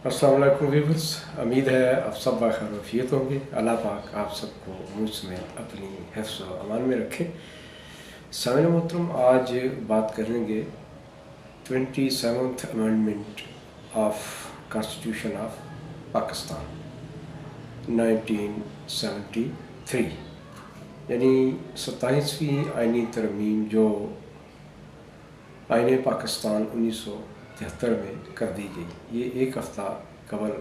अस्सलाम वालेकुम व्यूअर्स, उम्मीद है आप सब बखैर वफियत होंगे। अल्लाह पाक आप सबको मुझ समेत अपनी हिफ्ज़ व अमान में रखे। सामईन मोहतरम, आज बात करेंगे 27th amendment of constitution of Pakistan 1973, यानी 27वीं आइनी तरमीम जो आइन पाकिस्तान 1973 में कर दी गई। ये एक हफ़्ता कबल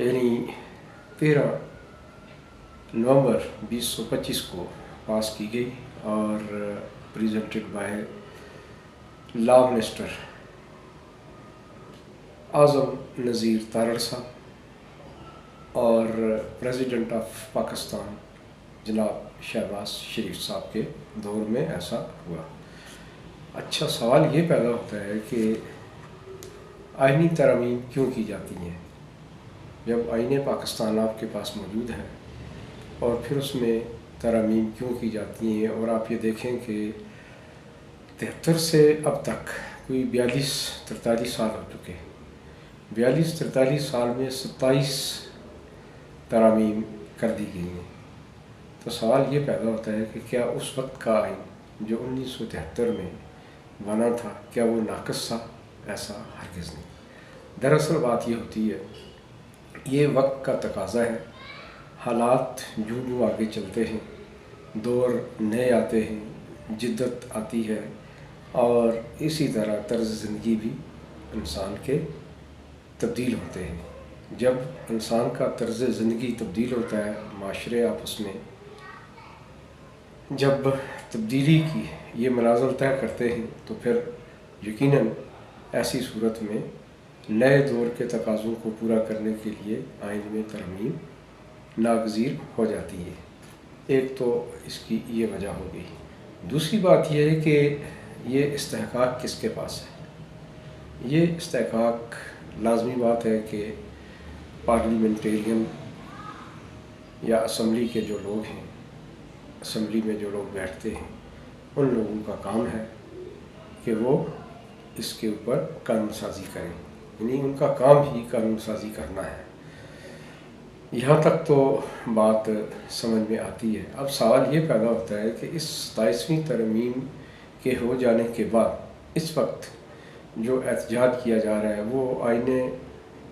यानी 13 नवंबर 2025 को पास की गई और प्रेजेंटेड बाय लॉ मिनिस्टर आज़म नज़ीर तारड़ साहब और प्रेसिडेंट ऑफ पाकिस्तान जनाब शहबाज शरीफ साहब के दौर में ऐसा हुआ। अच्छा, सवाल ये पैदा होता है कि आइनी तरमीम क्यों की जाती हैं जब आइन पाकिस्तान आपके पास मौजूद है, और फिर उसमें तरमीम क्यों की जाती हैं। और आप ये देखें कि 73 से अब तक कोई 42-43 साल हो चुके हैं। 42-43 साल में 27 तरमीम कर दी गई हैं। तो सवाल ये पैदा होता है कि क्या उस वक्त का आइन जो 1973 में बना था, क्या वो नाक़िस था? ऐसा हरगिज़ नहीं। दरअसल बात ये होती है, ये वक्त का तकाज़ा है। हालात यूँ यूँ आगे चलते हैं, दौर नए आते हैं, जिद्दत आती है, और इसी तरह तर्ज़ ज़िंदगी भी इंसान के तब्दील होते हैं। जब इंसान का तर्ज़ ज़िंदगी तब्दील होता है, माशरे आपस में जब तब्दीली की ये मनाज़िल तय करते हैं, तो फिर यकीनन ऐसी सूरत में नए दौर के तकाज़ों को पूरा करने के लिए आइन में तरमीम नागज़ीर हो जाती है। एक तो इसकी ये वजह हो गई। दूसरी बात यह है कि ये इस्तेहकाक किसके पास है। ये इस्तेहकाक लाज़मी बात है कि पार्लियामेंटेरियन या असम्बली के जो लोग हैं, असम्बली में जो लोग बैठते हैं, उन लोगों का काम है कि वो इसके ऊपर कानून साज़ी करें, यानी उनका काम ही कानून साज़ी करना है। यहाँ तक तो बात समझ में आती है। अब सवाल ये पैदा होता है कि इस 27वीं तरमीम के हो जाने के बाद इस वक्त जो एहतजाज किया जा रहा है वो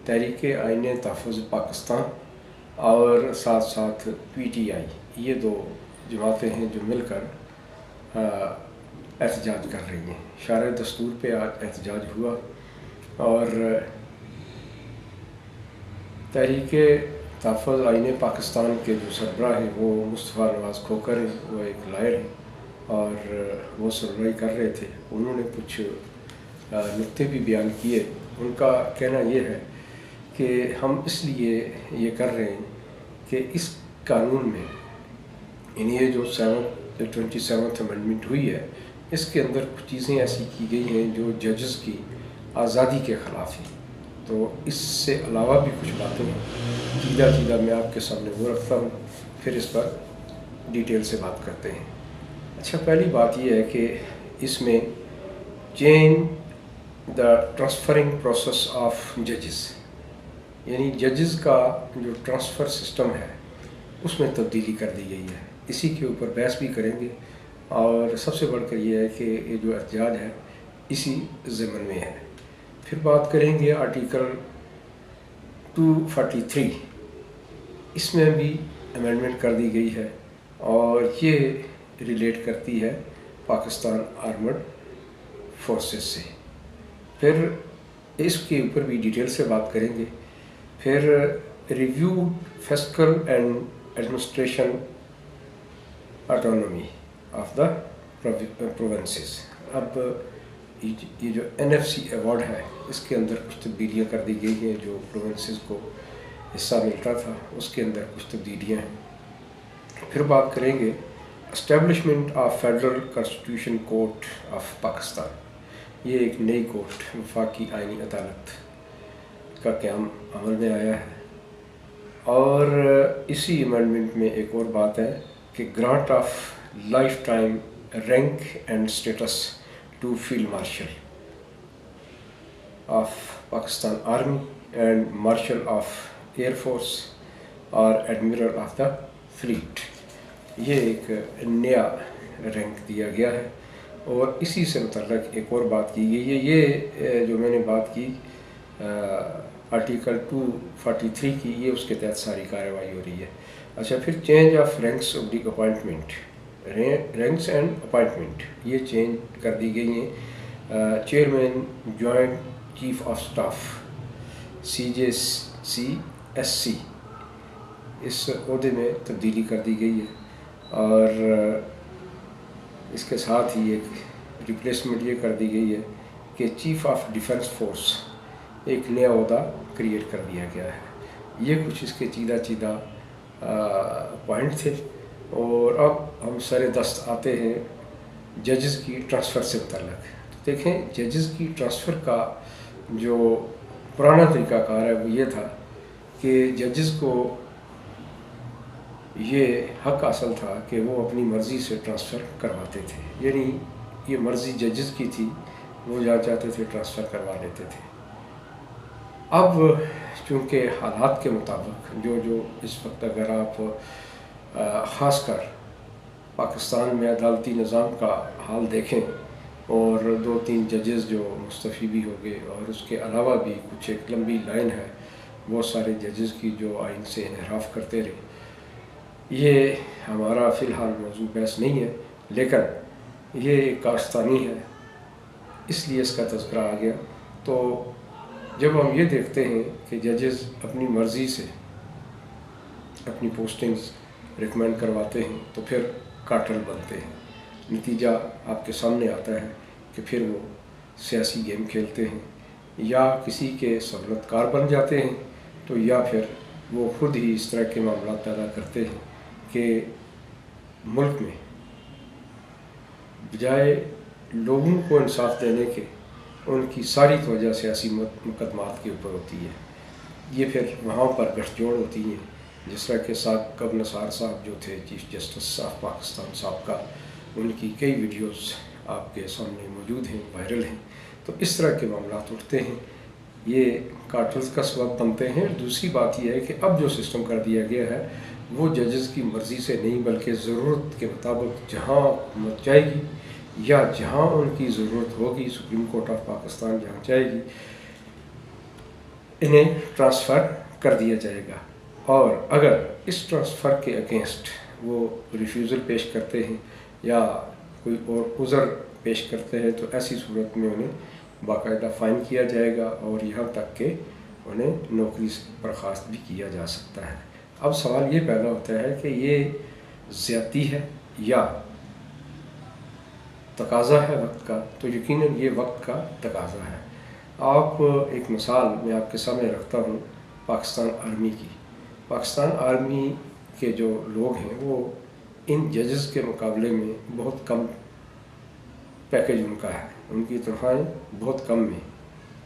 तहरीक आइन तहफ़्फ़ुज़ पाकिस्तान और साथ साथ PTI, ये दो जमातें हैं जो मिलकर एहतजाज कर रही हैं। शार दस्तूर पे आज एहतजाज हुआ और तहरीक तहफ़्फ़ुज़ आइन पाकिस्तान के जो सरबराह हैं वो मुस्तफ़ा नवाज़ खोखर हैं, वो एक लायर हैं और वो सरबराही कर रहे थे। उन्होंने कुछ नुक्ते भी बयान किए। उनका कहना ये है कि हम इसलिए ये कर रहे हैं कि इस कानून में, यानी ये जो 27th अमेंडमेंट हुई है, इसके अंदर कुछ चीज़ें ऐसी की गई हैं जो जजेस की आज़ादी के ख़िलाफ़ हैं। तो इससे अलावा भी कुछ बातें हैं। सीधा मैं आपके सामने वो रखता हूँ, फिर इस पर डिटेल से बात करते हैं। अच्छा, पहली बात यह है कि इसमें change the transferring process of जजेस, यानी जजेस का जो ट्रांसफ़र सिस्टम है उसमें तब्दीली कर दी गई है। इसी के ऊपर बहस भी करेंगे, और सबसे बढ़कर ये है कि ये जो एहतजाज है इसी ज़मन में है। फिर बात करेंगे आर्टिकल 243, इसमें भी अमेंडमेंट कर दी गई है और ये रिलेट करती है पाकिस्तान आर्मड फोर्सेस से। फिर इसके ऊपर भी डिटेल से बात करेंगे। फिर review fiscal and administration autonomy of the provinces. अब ये जो NFC अवार्ड है, इसके अंदर कुछ तब्दीलियाँ कर दी गई हैं। जो प्रोविंसेस को हिस्सा मिलता था उसके अंदर कुछ तब्दीलियाँ हैं। फिर बात करेंगे establishment of federal constitution court of Pakistan. ये एक नई कोर्ट, वफाकी आइनी अदालत का क़याम अमल में आया है। और इसी अमेंडमेंट में एक और बात है कि grant of life time rank and status to field marshal. of Pakistan Army and Marshal of Air Force और एडमिरल ऑफ द फ्लीट, ये एक नया रैंक दिया गया है। और इसी से मुतल्लक एक और बात की गई है, ये जो मैंने बात की आर्टिकल 243 की, ये उसके तहत सारी कार्रवाई हो रही है। अच्छा, फिर change of ranks of the appointment, ranks and appointment ये चेंज कर दी गई हैं। Chairman joint chief of staff CJCSC, इस ओहदे में तब्दीली कर दी गई है। और इसके साथ ही एक रिप्लेसमेंट ये कर दी गई है कि चीफ ऑफ डिफेंस फोर्स एक नया ओहदा क्रिएट कर दिया गया है। ये कुछ इसके चीदा पॉइंट थे। और अब हम सरे दस्त आते हैं जजेस की ट्रांसफ़र से मुतल्लक। तो देखें, जजेस की ट्रांसफ़र का जो पुराना तरीक़ाकार है वो ये था कि जजेस को ये हक हासिल था कि वो अपनी मर्ज़ी से ट्रांसफ़र करवाते थे, यानी ये मर्ज़ी जजेस की थी, वो जहाँ चाहते थे ट्रांसफ़र करवा लेते थे। अब चूँकि हालात के मुताबिक जो इस वक्त अगर आप ख़ासकर पाकिस्तान में अदालती निज़ाम का हाल देखें और 2-3 जजेस जो मुस्तफ़ी भी हो गए, और उसके अलावा भी कुछ एक लंबी लाइन है बहुत सारे जजेस की जो आइन से इनहराफ करते रहे। ये हमारा फ़िलहाल मौजू बहस नहीं है, लेकिन ये कास्तानी है इसलिए इसका तज़किरा आ गया। तो जब हम ये देखते हैं कि जजेस अपनी मर्ज़ी से अपनी पोस्टिंग्स रिकमेंड करवाते हैं तो फिर कार्टेल बनते हैं। नतीजा आपके सामने आता है कि फिर वो सियासी गेम खेलते हैं, या किसी के सहूलतकार बन जाते हैं, तो या फिर वो ख़ुद ही इस तरह के मामला पैदा करते हैं कि मुल्क में बजाय लोगों को इंसाफ देने के उनकी सारी तवज्जो सियासी मुकदमात के ऊपर होती है। ये फिर वहाँ पर गठजोड़ होती है, जिस तरह के साकिब निसार साहब जो थे चीफ जस्टिस ऑफ पाकिस्तान साहब का, उनकी कई वीडियोस आपके सामने मौजूद हैं, वायरल हैं। तो इस तरह के मामला उठते हैं, ये कार्टल्स का सबब बनते हैं। दूसरी बात यह है कि अब जो सिस्टम कर दिया गया है वो जजेस की मर्ज़ी से नहीं, बल्कि ज़रूरत के मुताबिक जहाँ हुकूमत चाहेगी या जहाँ उनकी ज़रूरत होगी, सुप्रीम कोर्ट ऑफ पाकिस्तान जहाँ चाहेगी, इन्हें ट्रांसफ़र कर दिया जाएगा। और अगर इस ट्रांसफ़र के अगेंस्ट वो रिफ्यूज़ल पेश करते हैं या कोई और उज़र पेश करते हैं, तो ऐसी सूरत में उन्हें बाकायदा फ़ाइन किया जाएगा और यहाँ तक कि उन्हें नौकरी से बर्खास्त भी किया जा सकता है। अब सवाल ये पैदा होता है कि ये ज़्यादती है या तकाज़ा है वक्त का। तो यकीनन ये वक्त का तकाज़ा है। आप एक मिसाल मैं आपके सामने रखता हूँ पाकिस्तान आर्मी की। पाकिस्तान आर्मी के जो लोग हैं वो इन जजेस के मुकाबले में बहुत कम पैकेज उनका है, उनकी तनख्वाहें बहुत कम में,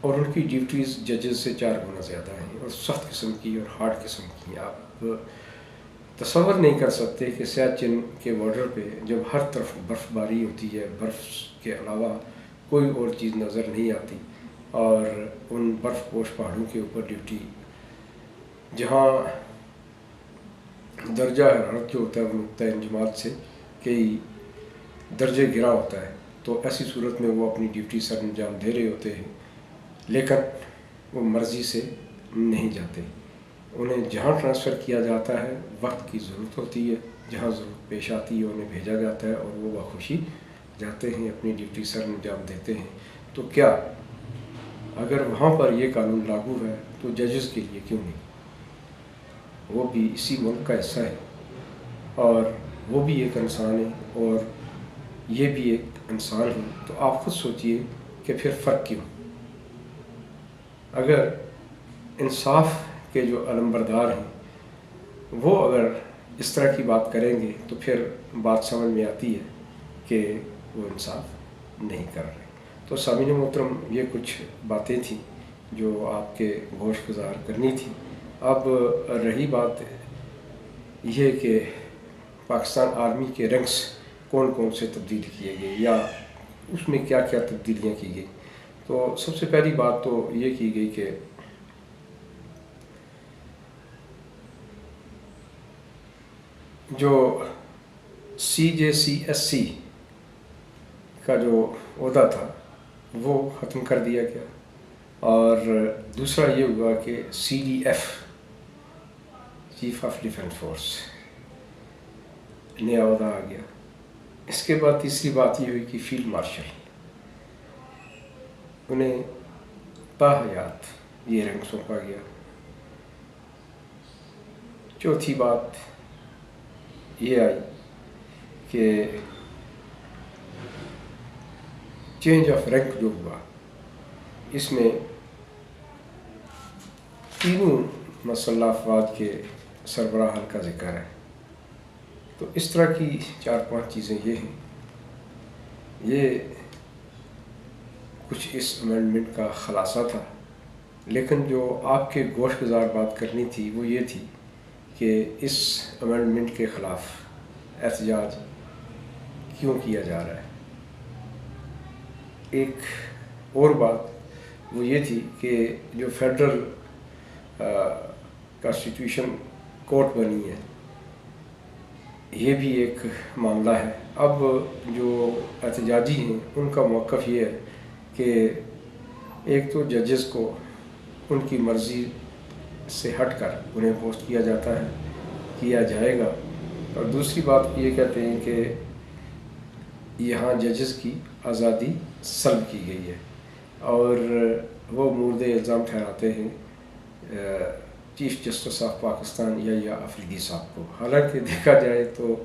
और उनकी ड्यूटीज़ जजेस से 4 गुना ज़्यादा हैं और सख्त किस्म की और हार्ड किस्म की। आप तसव्वुर नहीं कर सकते कि सियाचिन के बॉर्डर पे जब हर तरफ बर्फ़बारी होती है, बर्फ़ के अलावा कोई और चीज़ नज़र नहीं आती, और उन बर्फ़ पोश पहाड़ों के ऊपर ड्यूटी, जहाँ दर्जा हरारत जो होता है वो नुक्ता इंजमात से कई दर्जे गिरा होता है, तो ऐसी सूरत में वो अपनी ड्यूटी सर अंजाम दे रहे होते हैं, लेकिन वो मर्ज़ी से नहीं जाते। उन्हें जहाँ ट्रांसफ़र किया जाता है वक्त की ज़रूरत होती है, जहाँ ज़रूरत पेश आती है उन्हें भेजा जाता है और वो बखुशी जाते हैं, अपनी ड्यूटी सर अंजाम देते हैं। तो क्या अगर वहाँ पर ये कानून लागू है तो जजेस के लिए क्यों नहीं? वो भी इसी मुल्क का हिस्सा है और वो भी एक इंसान है और ये भी एक इंसान है। तो आप खुद सोचिए कि फिर फ़र्क क्यों? अगर इंसाफ के जो अलमबरदार हैं वो अगर इस तरह की बात करेंगे तो फिर बात समझ में आती है कि वो इंसाफ नहीं कर रहे। तो सामीन मोहतरम, ये कुछ बातें थी जो आपके गोश गुजार करनी थी। अब रही बात ये कि पाकिस्तान आर्मी के रैंक्स कौन कौन से तब्दील किए गए या उसमें क्या क्या तब्दीलियाँ की गई। تو سب سے پہلی بات تو یہ کی گئی کہ جو CJCSC کا جو عہدہ تھا وہ ختم کر دیا گیا، اور دوسرا یہ ہوا کہ CDF chief of defence force نیا عہدہ آ گیا۔ اس کے بعد تیسری بات یہ ہوئی کہ فیلڈ مارشل انہیں باحیات یہ رینک سونپا گیا۔ چوتھی بات یہ آئی کہ چینج آف رینک جو ہوا، اس میں تینوں مسلح افراد کے سربراہان کا ذکر ہے۔ تو اس طرح کی 4-5 چیزیں یہ ہیں۔ یہ کچھ اس امینڈمنٹ کا خلاصہ تھا، لیکن جو آپ کے گوش گزار بات کرنی تھی وہ یہ تھی کہ اس امینڈمنٹ کے خلاف احتجاج کیوں کیا جا رہا ہے۔ ایک اور بات وہ یہ تھی کہ جو فیڈرل کانسٹیٹیوشن کورٹ بنی ہے، یہ بھی ایک معاملہ ہے۔ اب جو احتجاجی ہیں ان کا موقف یہ ہے کہ ایک تو ججز کو ان کی مرضی سے ہٹ کر انہیں پوسٹ کیا جائے گا، اور دوسری بات یہ کہتے ہیں کہ یہاں ججز کی آزادی سلب کی گئی ہے، اور وہ مورد الزام ٹھہراتے ہیں چیف جسٹس آف پاکستان یحییٰ آفریدی صاحب کو۔ حالانکہ دیکھا جائے تو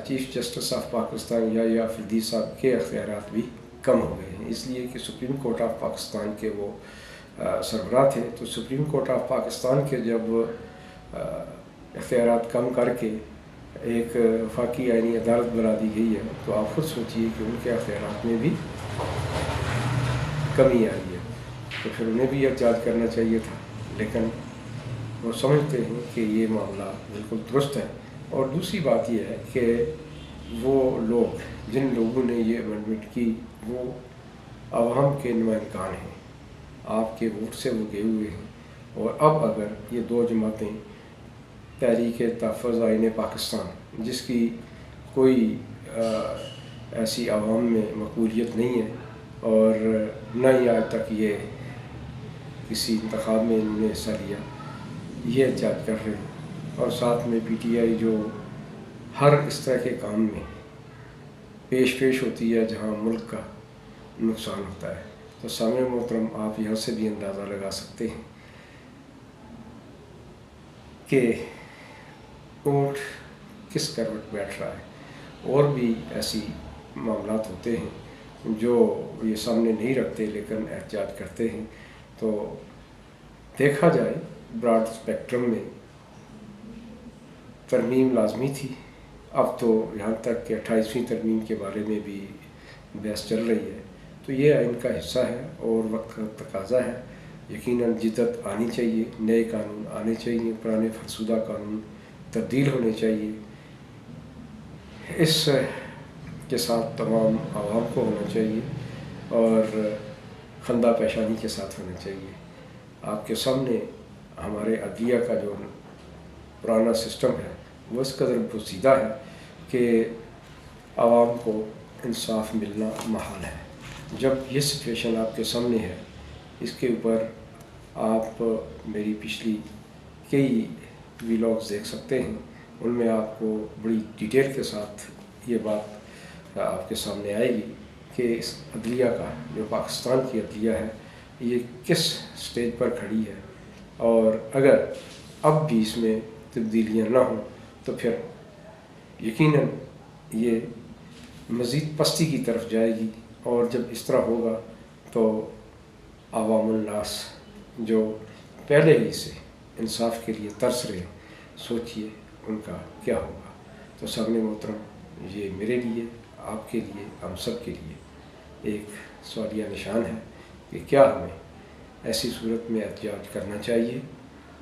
چیف جسٹس آف پاکستان یحییٰ آفریدی صاحب کے اختیارات بھی کم ہو گئے ہیں، اس لیے کہ سپریم کورٹ آف پاکستان کے وہ سربراہ تھے۔ تو سپریم کورٹ آف پاکستان کے جب اختیارات کم کر کے ایک وفاقی آئینی عدالت بنا دی گئی ہے، تو آپ خود سوچئے کہ ان کے اختیارات میں بھی کمی آئی ہے، تو پھر انہیں بھی احتجاج کرنا چاہیے تھا، لیکن وہ سمجھتے ہیں کہ یہ معاملہ بالکل درست ہے۔ اور دوسری بات یہ ہے کہ وہ لوگ جن لوگوں نے یہ امینڈمنٹ کی وہ عوام کے نمائندگان ہیں، آپ کے ووٹ سے وہ گئے ہوئے ہیں، اور اب اگر یہ 2 جماعتیں تحریک تحفظ آئین پاکستان، جس کی کوئی ایسی عوام میں مقبولیت نہیں ہے، اور نہ ہی آج تک یہ کسی انتخاب میں انہوں نے حصہ لیا، یہ احتجاج کر رہے ہیں، اور ساتھ میں PTI جو ہر اس طرح کے کام میں پیش ہوتی ہے جہاں ملک کا نقصان ہوتا ہے۔ تو سامعین محترم، آپ یہاں سے بھی اندازہ لگا سکتے ہیں کہ اونٹ کس کروٹ بیٹھ رہا ہے۔ اور بھی ایسی معاملات ہوتے ہیں جو یہ سامنے نہیں رکھتے لیکن احتجاج کرتے ہیں۔ تو دیکھا جائے براڈ اسپیکٹرم میں ترمیم لازمی تھی، اب تو یہاں تک کہ 28ویں ترمیم کے بارے میں بھی بحث چل رہی ہے، تو یہ آئین کا حصہ ہے اور وقت کا تقاضا ہے۔ یقیناً جدت آنی چاہیے، نئے قانون آنے چاہیے، پرانے فرسودہ قانون تبدیل ہونے چاہیے۔ اس کے ساتھ تمام عوام کو ہونا چاہیے اور خندہ پیشانی کے ساتھ ہونا چاہیے۔ آپ کے سامنے ہمارے عدلیہ کا جو پرانا سسٹم ہے وہ اس قدر پوشیدہ ہے کہ عوام کو انصاف ملنا محال ہے۔ جب یہ سچویشن آپ کے سامنے ہے، اس کے اوپر آپ میری پچھلی کئی ویلاگز دیکھ سکتے ہیں، ان میں آپ کو بڑی ڈیٹیل کے ساتھ یہ بات آپ کے سامنے آئے گی کہ اس عدلیہ کا جو پاکستان کی عدلیہ ہے یہ کس سٹیج پر کھڑی ہے، اور اگر اب بھی اس میں تبدیلیاں نہ ہوں تو پھر یقیناً یہ مزید پستی کی طرف جائے گی، اور جب اس طرح ہوگا تو عوام الناس جو پہلے ہی سے انصاف کے لیے ترس رہے، سوچئے ان کا کیا ہوگا۔ تو سامعین محترم، یہ میرے لیے، آپ کے لیے، ہم سب کے لیے ایک سوالیہ نشان ہے کہ کیا ہمیں ایسی صورت میں احتجاج کرنا چاہیے،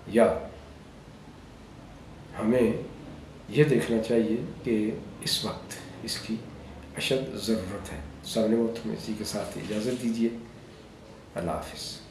یا ہمیں یہ دیکھنا چاہیے کہ اس وقت اس کی اشد ضرورت ہے۔ سامنے محترم، اسی کے ساتھ اجازت دیجیے۔ اللہ حافظ.